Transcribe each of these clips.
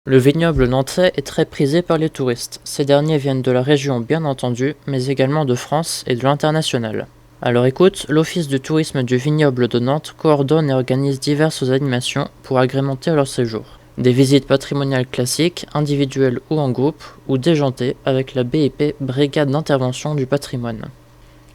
Le vignoble nantais est très prisé par les touristes. Ces derniers viennent de la région bien entendu, mais également de France et de l'international. À leur écoute, l'Office du tourisme du vignoble de Nantes coordonne et organise diverses animations pour agrémenter leur séjour. Des visites patrimoniales classiques, individuelles ou en groupe, ou déjantées avec la BIP Brigade d'intervention du patrimoine.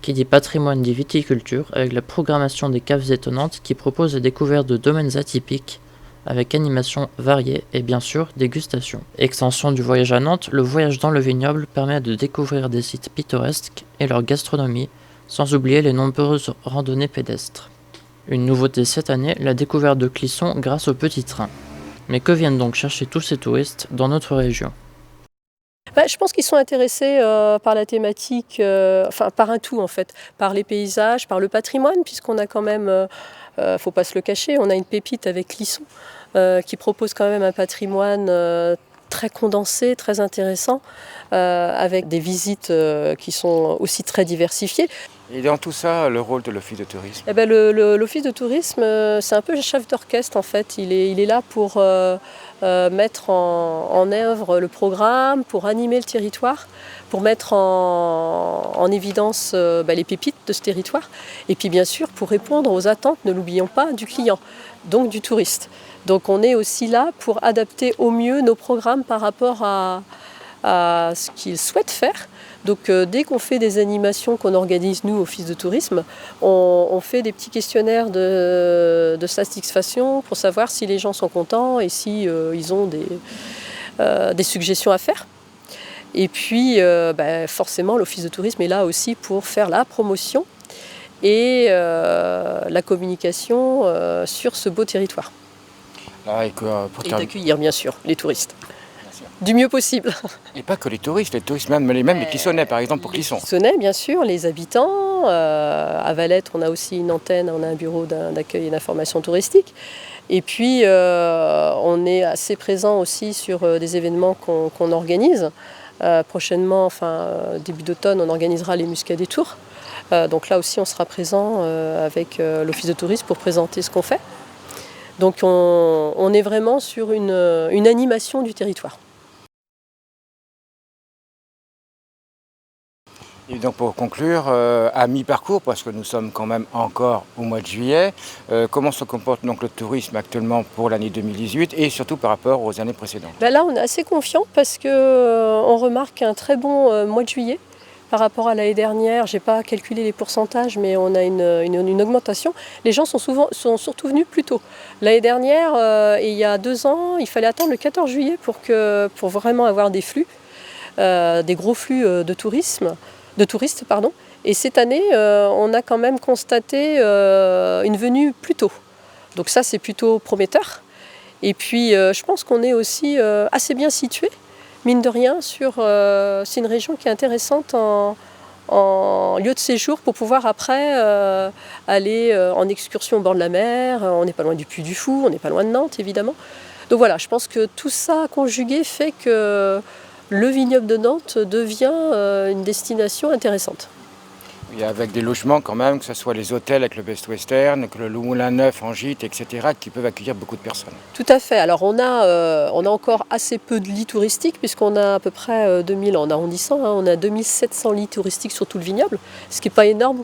Qui dit patrimoine dit viticulture, avec la programmation des caves étonnantes qui propose des découvertes de domaines atypiques, avec animations variées et bien sûr dégustation. Extension du voyage à Nantes, le voyage dans le vignoble permet de découvrir des sites pittoresques et leur gastronomie, sans oublier les nombreuses randonnées pédestres. Une nouveauté cette année, la découverte de Clisson grâce au petit train. Mais que viennent donc chercher tous ces touristes dans notre région ? Je pense qu'ils sont intéressés par la thématique, par un tout en fait, par les paysages, par le patrimoine, puisqu'on a quand même, faut pas se le cacher, on a une pépite avec Clisson qui propose quand même un patrimoine très condensé, très intéressant, avec des visites qui sont aussi très diversifiées. Et dans tout ça, le rôle de l'Office de tourisme? L'Office de tourisme, c'est un peu le chef d'orchestre en fait. Il est là pour mettre en œuvre le programme, pour animer le territoire, pour mettre en évidence les pépites de ce territoire. Et puis bien sûr pour répondre aux attentes, ne l'oublions pas, du client, donc du touriste. Donc on est aussi là pour adapter au mieux nos programmes par rapport à ce qu'ils souhaitent faire. Donc dès qu'on fait des animations qu'on organise nous, Office de tourisme, on fait des petits questionnaires de satisfaction pour savoir si les gens sont contents et si ils ont des suggestions à faire. Et puis forcément l'Office de tourisme est là aussi pour faire la promotion et la communication sur ce beau territoire. Et d'accueillir bien sûr les touristes. Du mieux possible. Et pas que les touristes même les Clissonnais par exemple pour Clisson. Les Clissonnais bien sûr, les habitants. À Valette on a aussi une antenne, on a un bureau d'accueil et d'information touristique. Et puis on est assez présent aussi sur des événements qu'on organise. Prochainement, début d'automne, on organisera les Muscats des Tours. Donc là aussi on sera présent avec l'Office de tourisme pour présenter ce qu'on fait. Donc on est vraiment sur une animation du territoire. Et donc pour conclure, à mi-parcours, parce que nous sommes quand même encore au mois de juillet, comment se comporte donc le tourisme actuellement pour l'année 2018 et surtout par rapport aux années précédentes? Là on est assez confiant parce qu'on remarque un très bon mois de juillet par rapport à l'année dernière. Je n'ai pas calculé les pourcentages mais on a une augmentation. Les gens sont surtout venus plus tôt. L'année dernière, et il y a 2 ans, il fallait attendre le 14 juillet pour vraiment avoir des flux, des gros flux de touristes. Et cette année, on a quand même constaté une venue plus tôt. Donc ça, c'est plutôt prometteur. Et puis, je pense qu'on est aussi assez bien situé, mine de rien, c'est une région qui est intéressante en lieu de séjour pour pouvoir après aller en excursion au bord de la mer. On n'est pas loin du Puy du Fou, on n'est pas loin de Nantes, évidemment. Donc voilà, je pense que tout ça conjugué fait que le vignoble de Nantes devient une destination intéressante. Oui, avec des logements quand même, que ce soit les hôtels avec le Best Western, que le Moulin Neuf en gîte, etc., qui peuvent accueillir beaucoup de personnes. Tout à fait. Alors on a encore assez peu de lits touristiques puisqu'on a à peu près 2000, en arrondissant, on a 2700 lits touristiques sur tout le vignoble, ce qui n'est pas énorme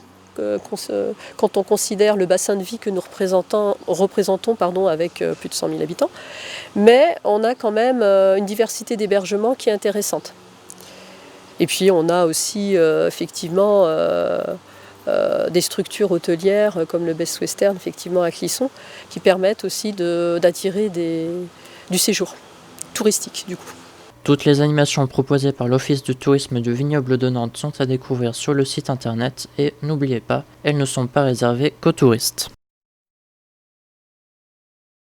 quand on considère le bassin de vie que nous représentons avec plus de 100 000 habitants. Mais on a quand même une diversité d'hébergements qui est intéressante. Et puis on a aussi effectivement des structures hôtelières comme le Best Western effectivement à Clisson qui permettent aussi d'attirer du séjour touristique du coup. Toutes les animations proposées par l'Office du tourisme du vignoble de Nantes sont à découvrir sur le site internet et n'oubliez pas, elles ne sont pas réservées qu'aux touristes.